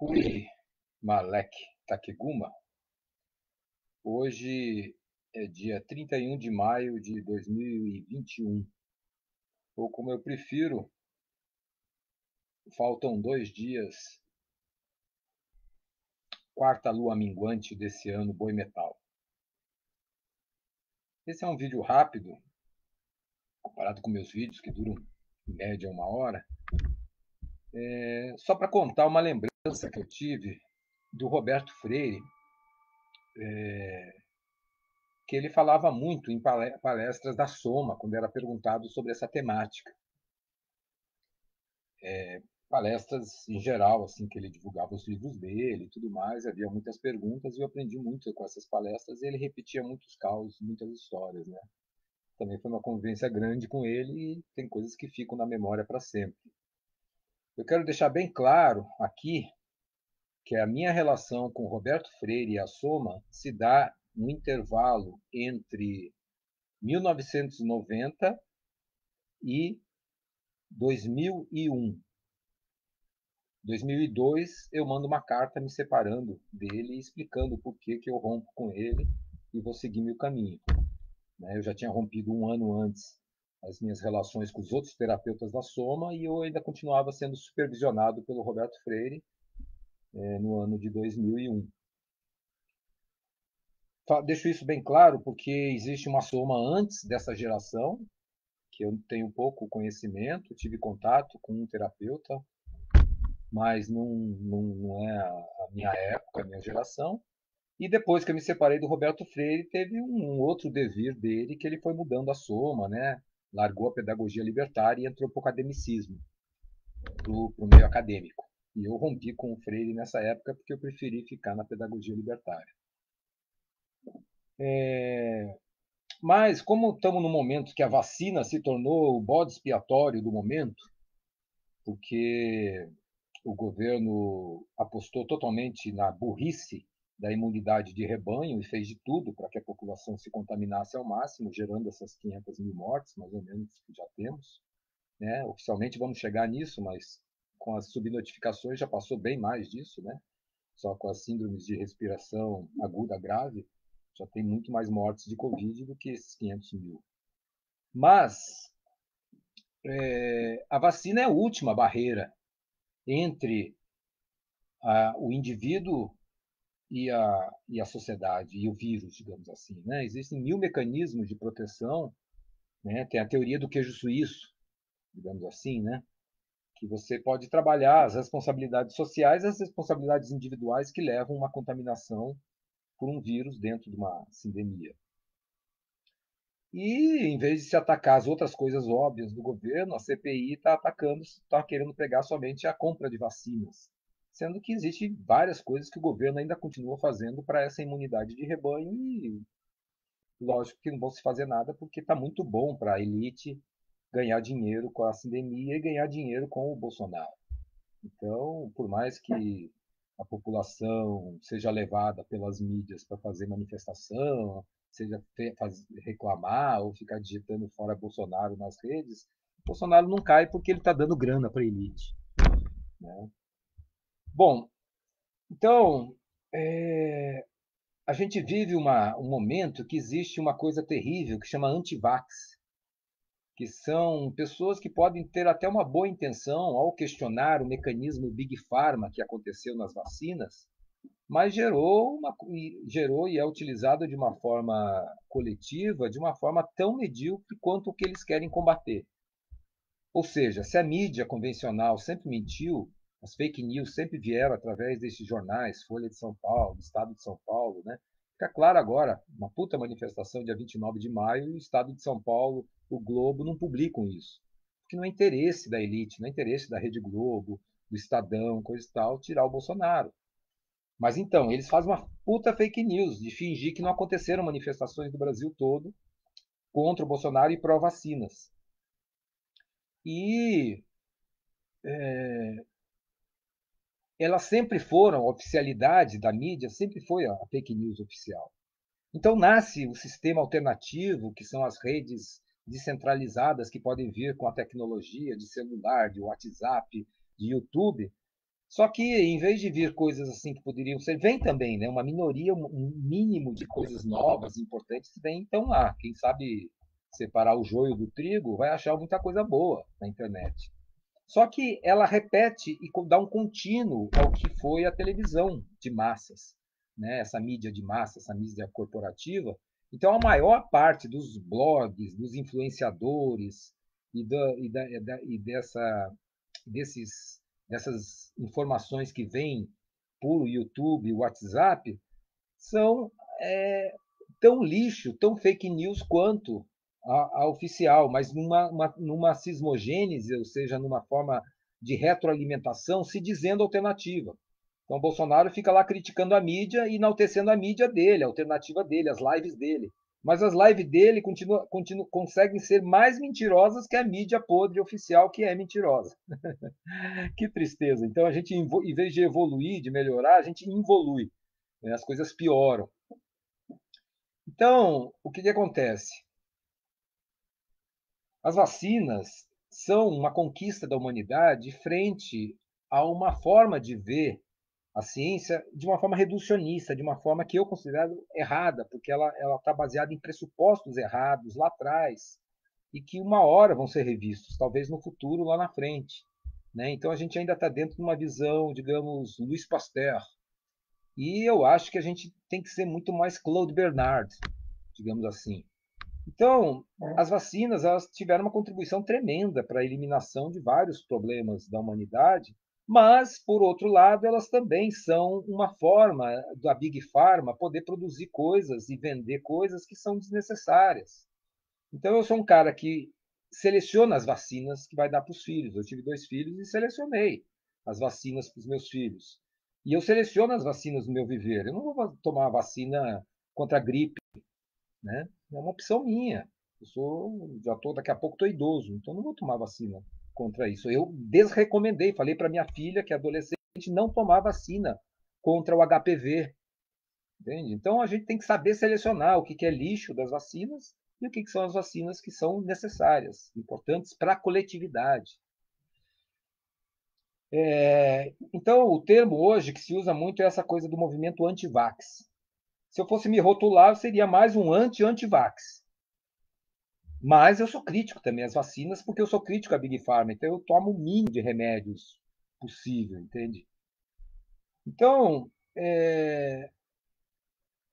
Rui Malek Takeguma. Hoje é dia 31 de maio de 2021, ou como eu prefiro, faltam 2 dias, quarta lua minguante desse ano boi metal. Esse é um vídeo rápido, comparado com meus vídeos que duram em média 1 hora, só para contar uma lembrança que eu tive do Roberto Freire, que ele falava muito em palestras da Soma, quando era perguntado sobre essa temática. Palestras em geral, assim, que ele divulgava os livros dele e tudo mais, havia muitas perguntas e eu aprendi muito com essas palestras e ele repetia muitos causos, muitas histórias, né? Também foi uma convivência grande com ele e tem coisas que ficam na memória para sempre. Eu quero deixar bem claro aqui que a minha relação com Roberto Freire e a Soma se dá no intervalo entre 1990 e 2001. 2002 eu mando uma carta me separando dele e explicando por que eu rompo com ele e vou seguir meu caminho. Eu já tinha rompido 1 ano antes as minhas relações com os outros terapeutas da Soma e eu ainda continuava sendo supervisionado pelo Roberto Freire no ano de 2001. Deixo isso bem claro porque existe uma Soma antes dessa geração, que eu tenho pouco conhecimento, tive contato com um terapeuta, mas não é a minha época, a minha geração. E depois que eu me separei do Roberto Freire, teve um outro devir dele, que ele foi mudando a Soma, né? Largou a pedagogia libertária e entrou para o academicismo, para o meio acadêmico. E eu rompi com o Freire nessa época porque eu preferi ficar na pedagogia libertária. Mas como estamos no momento que a vacina se tornou o bode expiatório do momento, porque o governo apostou totalmente na burrice da imunidade de rebanho e fez de tudo para que a população se contaminasse ao máximo, gerando essas 500 mil mortes, mais ou menos, que já temos. Oficialmente vamos chegar nisso, mas com as subnotificações já passou bem mais disso, né? Só com as síndromes de respiração aguda grave, já tem muito mais mortes de Covid do que esses 500 mil. Mas a vacina é a última barreira entre o indivíduo e a sociedade, e o vírus, digamos assim. Existem 1000 mecanismos de proteção, tem a teoria do queijo suíço, digamos assim, que você pode trabalhar as responsabilidades sociais e as responsabilidades individuais que levam a uma contaminação por um vírus dentro de uma sindemia. E, em vez de se atacar as outras coisas óbvias do governo, a CPI está querendo pegar somente a compra de vacinas, sendo que existem várias coisas que o governo ainda continua fazendo para essa imunidade de rebanho e, lógico, que não vão se fazer nada porque está muito bom para a elite ganhar dinheiro com a sindemia e ganhar dinheiro com o Bolsonaro. Então, por mais que a população seja levada pelas mídias para fazer manifestação, seja reclamar ou ficar digitando fora Bolsonaro nas redes, Bolsonaro não cai porque ele está dando grana para a elite. Bom, então, a gente vive um momento que existe uma coisa terrível que chama antivax, que são pessoas que podem ter até uma boa intenção ao questionar o mecanismo Big Pharma que aconteceu nas vacinas, mas gerou e é utilizado de uma forma coletiva, de uma forma tão medíocre quanto o que eles querem combater. Ou seja, se a mídia convencional sempre mentiu, as fake news sempre vieram através desses jornais, Folha de São Paulo, Estado de São Paulo, Fica claro agora, uma puta manifestação dia 29 de maio, e o Estado de São Paulo, o Globo, não publicam isso. Porque não é interesse da elite, não é interesse da Rede Globo, do Estadão, coisa e tal, tirar o Bolsonaro. Mas então, eles fazem uma puta fake news de fingir que não aconteceram manifestações do Brasil todo contra o Bolsonaro e pró-vacinas. E elas sempre foram, a oficialidade da mídia sempre foi a fake news oficial. Então nasce o sistema alternativo, que são as redes descentralizadas que podem vir com a tecnologia de celular, de WhatsApp, de YouTube, Só que, em vez de vir coisas assim que poderiam ser, vem também, né? Uma minoria, um mínimo de coisas novas, importantes, vem então lá. Quem sabe separar o joio do trigo vai achar muita coisa boa na internet. Só que ela repete e dá um contínuo ao que foi a televisão de massas, né? Essa mídia de massa, essa mídia corporativa. Então, a maior parte dos blogs, dos influenciadores e dessas informações que vêm por YouTube, WhatsApp, são é, tão lixo, tão fake news quanto a oficial, mas numa sismogênese, ou seja, numa forma de retroalimentação, se dizendo alternativa. Então, Bolsonaro fica lá criticando a mídia e enaltecendo a mídia dele, a alternativa dele, as lives dele. Mas as lives dele conseguem ser mais mentirosas que a mídia podre oficial, que é mentirosa. Que tristeza. Então, a gente, em vez de evoluir, de melhorar, a gente involui, né? As coisas pioram. Então, o que acontece? As vacinas são uma conquista da humanidade frente a uma forma de ver a ciência de uma forma reducionista, de uma forma que eu considero errada, porque ela está baseada em pressupostos errados lá atrás e que uma hora vão ser revistos, talvez no futuro, lá na frente. Né? Então a gente ainda está dentro de uma visão, digamos, Louis Pasteur. E eu acho que a gente tem que ser muito mais Claude Bernard, digamos assim. Então, as vacinas elas tiveram uma contribuição tremenda para a eliminação de vários problemas da humanidade, mas, por outro lado, elas também são uma forma da Big Pharma poder produzir coisas e vender coisas que são desnecessárias. Então, eu sou um cara que seleciona as vacinas que vai dar para os filhos. Eu tive 2 filhos e selecionei as vacinas para os meus filhos. E eu seleciono as vacinas no meu viver. Eu não vou tomar vacina contra a gripe, né? É uma opção minha. Daqui a pouco estou idoso, então não vou tomar vacina contra isso. Eu desrecomendei, falei para minha filha, que é adolescente, não tomar vacina contra o HPV. Entende? Então a gente tem que saber selecionar o que é lixo das vacinas e o que são as vacinas que são necessárias, importantes para a coletividade. Então, o termo hoje que se usa muito é essa coisa do movimento anti-vax. Se eu fosse me rotular, eu seria mais um anti-anti-vax. Mas eu sou crítico também às vacinas, porque eu sou crítico à Big Pharma, então eu tomo o mínimo de remédios possível, entende? Então,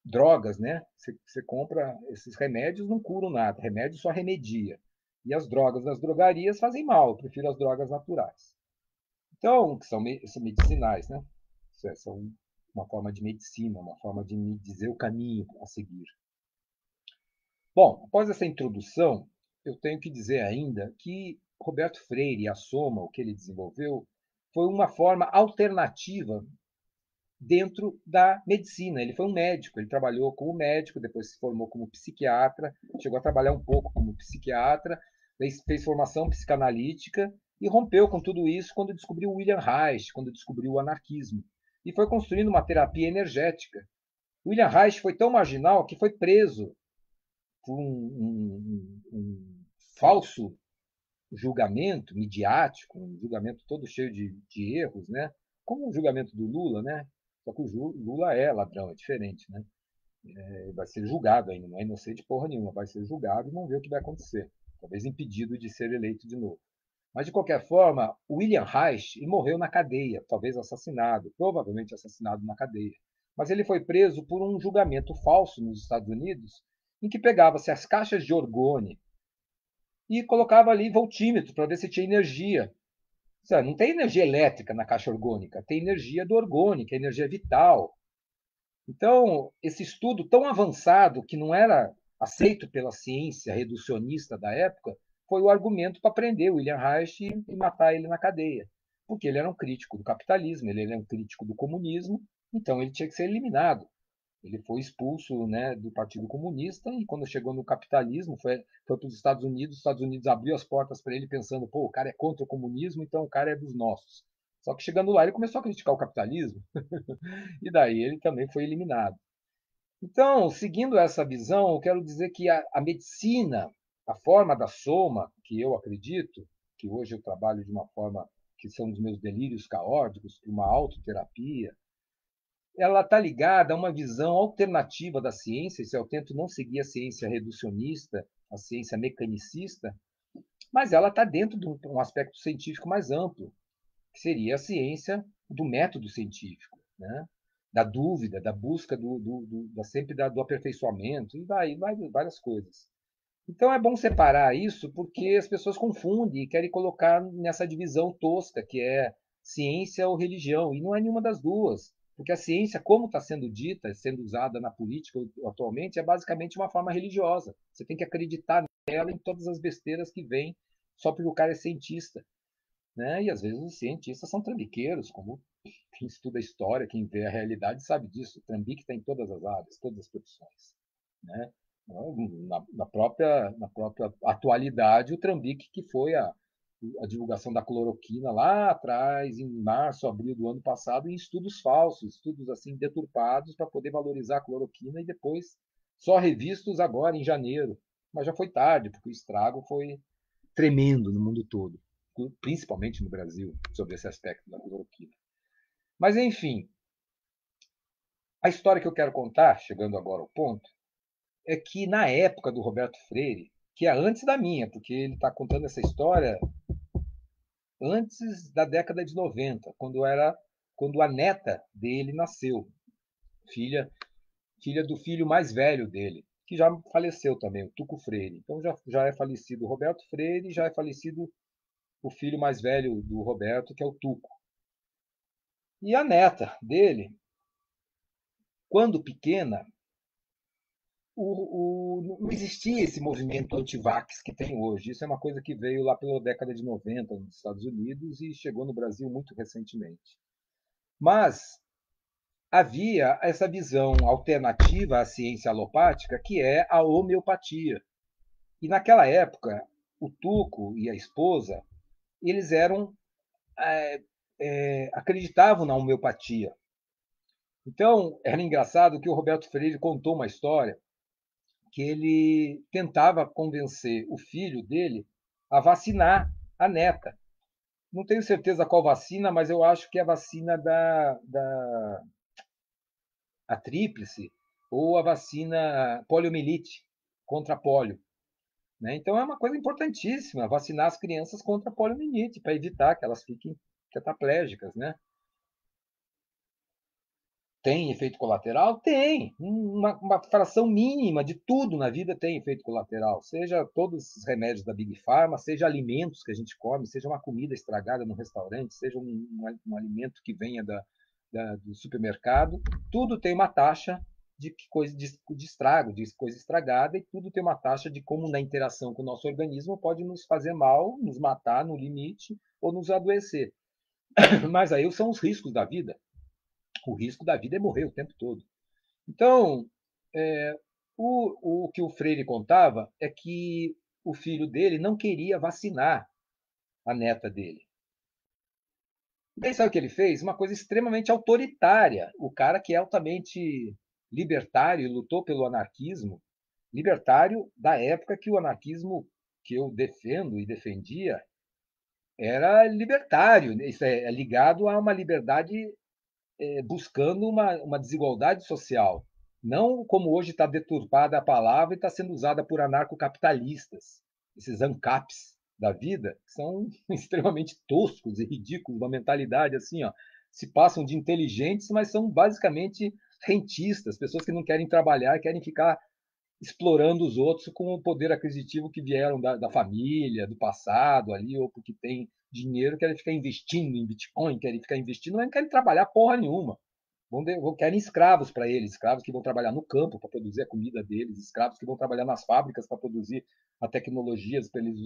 drogas, né? Você compra esses remédios, não curam nada, remédio só remedia. E as drogas das drogarias fazem mal, eu prefiro as drogas naturais. Então, que são medicinais, né? São uma forma de medicina, uma forma de me dizer o caminho a seguir. Bom, após essa introdução, eu tenho que dizer ainda que Roberto Freire e a soma, o que ele desenvolveu, foi uma forma alternativa dentro da medicina. Ele foi um médico, ele trabalhou como médico, depois se formou como psiquiatra, chegou a trabalhar um pouco como psiquiatra, fez formação psicanalítica e rompeu com tudo isso quando descobriu William Reich, quando descobriu o anarquismo. E foi construindo uma terapia energética. William Reich foi tão marginal que foi preso por um falso julgamento midiático, um julgamento todo cheio de erros, né? Como o julgamento do Lula, né? Só que o Lula é ladrão, é diferente, né? Vai ser julgado ainda, não é inocente porra nenhuma, vai ser julgado e vamos ver o que vai acontecer. Talvez impedido de ser eleito de novo. Mas, de qualquer forma, William Reich morreu na cadeia, talvez assassinado, provavelmente assassinado na cadeia. Mas ele foi preso por um julgamento falso nos Estados Unidos, em que pegava-se as caixas de orgone e colocava ali voltímetro para ver se tinha energia. Não tem energia elétrica na caixa orgânica, tem energia do orgone, que é energia vital. Então, esse estudo tão avançado, que não era aceito pela ciência reducionista da época, foi o argumento para prender William Reich e matar ele na cadeia. Porque ele era um crítico do capitalismo, ele era um crítico do comunismo, então ele tinha que ser eliminado. Ele foi expulso, né, do Partido Comunista e quando chegou no capitalismo foi para os Estados Unidos abriu as portas para ele pensando, pô, o cara é contra o comunismo, então o cara é dos nossos. Só que chegando lá ele começou a criticar o capitalismo e daí ele também foi eliminado. Então, seguindo essa visão, eu quero dizer que a medicina, a forma da soma, que eu acredito, que hoje eu trabalho de uma forma que são os meus delírios caóticos, para uma autoterapia, ela está ligada a uma visão alternativa da ciência. Se eu tento não seguir a ciência reducionista, a ciência mecanicista, mas ela está dentro de um aspecto científico mais amplo, que seria a ciência do método científico, né? Da dúvida, da busca sempre do aperfeiçoamento, e vai várias coisas. Então é bom separar isso porque as pessoas confundem e querem colocar nessa divisão tosca que é ciência ou religião, e não é nenhuma das duas. Porque a ciência, como está sendo dita, sendo usada na política atualmente, é basicamente uma forma religiosa. Você tem que acreditar nela em todas as besteiras que vêm só porque o cara é cientista. Né? E às vezes os cientistas são trambiqueiros, como quem estuda a história, quem vê a realidade sabe disso. O trambique está em todas as áreas, todas as profissões. Né? Na própria atualidade, o trambique que foi a divulgação da cloroquina lá atrás, em março, abril do ano passado, em estudos falsos, estudos assim deturpados para poder valorizar a cloroquina e depois só revistos agora em janeiro. Mas já foi tarde, porque o estrago foi tremendo no mundo todo, principalmente no Brasil, sobre esse aspecto da cloroquina. Mas, enfim, a história que eu quero contar, chegando agora ao ponto, é que na época do Roberto Freire, que é antes da minha, porque ele está contando essa história antes da década de 90, quando a neta dele nasceu, filha, filha do filho mais velho dele, que já faleceu também, o Tuco Freire. Então já é falecido o Roberto Freire, já é falecido o filho mais velho do Roberto, que é o Tuco. E a neta dele, quando pequena, não existia esse movimento anti-vax que tem hoje. Isso é uma coisa que veio lá pela década de 90 nos Estados Unidos e chegou no Brasil muito recentemente. Mas havia essa visão alternativa à ciência alopática, que é a homeopatia. E naquela época, o Tuco e a esposa, eles acreditavam na homeopatia. Então, era engraçado que o Roberto Freire contou uma história que ele tentava convencer o filho dele a vacinar a neta. Não tenho certeza qual vacina, mas eu acho que é a vacina a tríplice ou a vacina poliomielite contra a polio. Né? Então é uma coisa importantíssima vacinar as crianças contra a poliomielite para evitar que elas fiquem tetraplégicas. Né? Tem efeito colateral? Tem. Uma fração mínima de tudo na vida tem efeito colateral. Seja todos os remédios da Big Pharma, seja alimentos que a gente come, seja uma comida estragada no restaurante, seja um alimento que venha do supermercado. Tudo tem uma taxa de coisa de estrago, de coisa estragada, e tudo tem uma taxa de como na interação com o nosso organismo pode nos fazer mal, nos matar no limite ou nos adoecer. Mas aí são os riscos da vida. O risco da vida é morrer o tempo todo. Então, o que o Freire contava é que o filho dele não queria vacinar a neta dele. E sabe o que ele fez? Uma coisa extremamente autoritária. O cara que é altamente libertário, lutou pelo anarquismo, libertário da época que o anarquismo que eu defendo e defendia era libertário. Isso é ligado a uma liberdade buscando uma desigualdade social. Não como hoje está deturpada a palavra e está sendo usada por anarcocapitalistas, esses ANCAPs da vida, que são extremamente toscos e ridículos, uma mentalidade assim, ó, se passam de inteligentes, mas são basicamente rentistas, pessoas que não querem trabalhar e querem ficar explorando os outros com o poder aquisitivo que vieram da família, do passado ali, ou porque tem dinheiro, querem ficar investindo em Bitcoin, querem ficar investindo, mas não querem trabalhar porra nenhuma. Querem escravos para eles, escravos que vão trabalhar no campo para produzir a comida deles, escravos que vão trabalhar nas fábricas para produzir a tecnologias para eles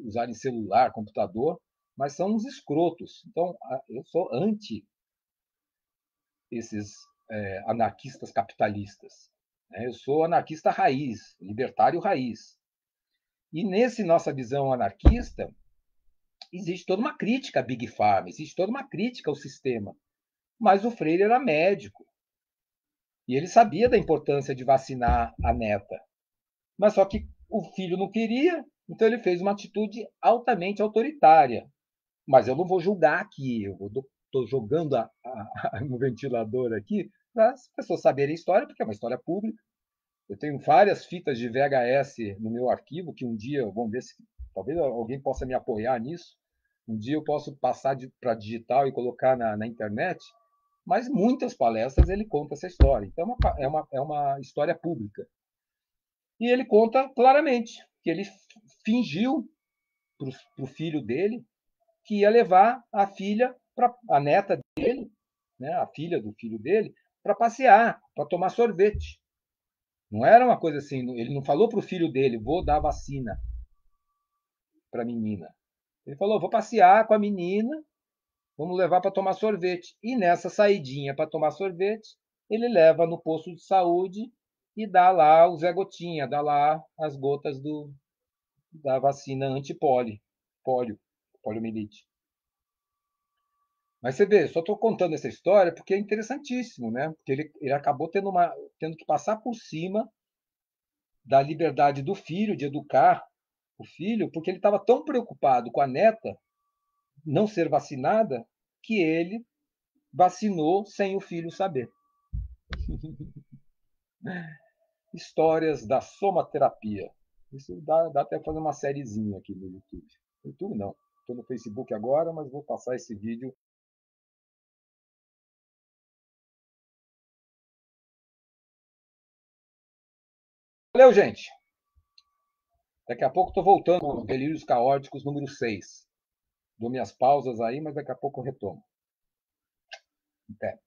usarem celular, computador, mas são uns escrotos. Então, eu sou anti esses anarquistas capitalistas. Eu sou anarquista raiz, libertário raiz. E nesse nossa visão anarquista, existe toda uma crítica à Big Pharma, existe toda uma crítica ao sistema. Mas o Freire era médico. E ele sabia da importância de vacinar a neta. Mas só que o filho não queria, então ele fez uma atitude altamente autoritária. Mas eu não vou julgar aqui, eu estou jogando no ventilador aqui para as pessoas saberem a história, porque é uma história pública. Eu tenho várias fitas de VHS no meu arquivo, que um dia, vamos ver se talvez alguém possa me apoiar nisso. Um dia eu posso passar para digital e colocar na internet, mas muitas palestras ele conta essa história. Então é uma história pública. E ele conta claramente que ele fingiu para o filho dele que ia levar a filha, a neta dele, né, a filha do filho dele, para passear, para tomar sorvete. Não era uma coisa assim, ele não falou para o filho dele, vou dar vacina para a menina. Ele falou, vou passear com a menina, vamos levar para tomar sorvete. E nessa saidinha para tomar sorvete, ele leva no posto de saúde e dá lá o Zé Gotinha, dá lá as gotas da vacina poliomielite. Mas você vê, só estou contando essa história porque é interessantíssimo, né? Porque ele acabou tendo que passar por cima da liberdade do filho de educar o filho, porque ele estava tão preocupado com a neta não ser vacinada que ele vacinou sem o filho saber. Histórias da somaterapia. Isso dá até fazer uma sériezinha aqui no YouTube. YouTube não. Estou no Facebook agora, mas vou passar esse vídeo. Valeu, gente! Daqui a pouco estou voltando com Delírios Caóticos número 6. Dou minhas pausas aí, mas daqui a pouco eu retomo. Até.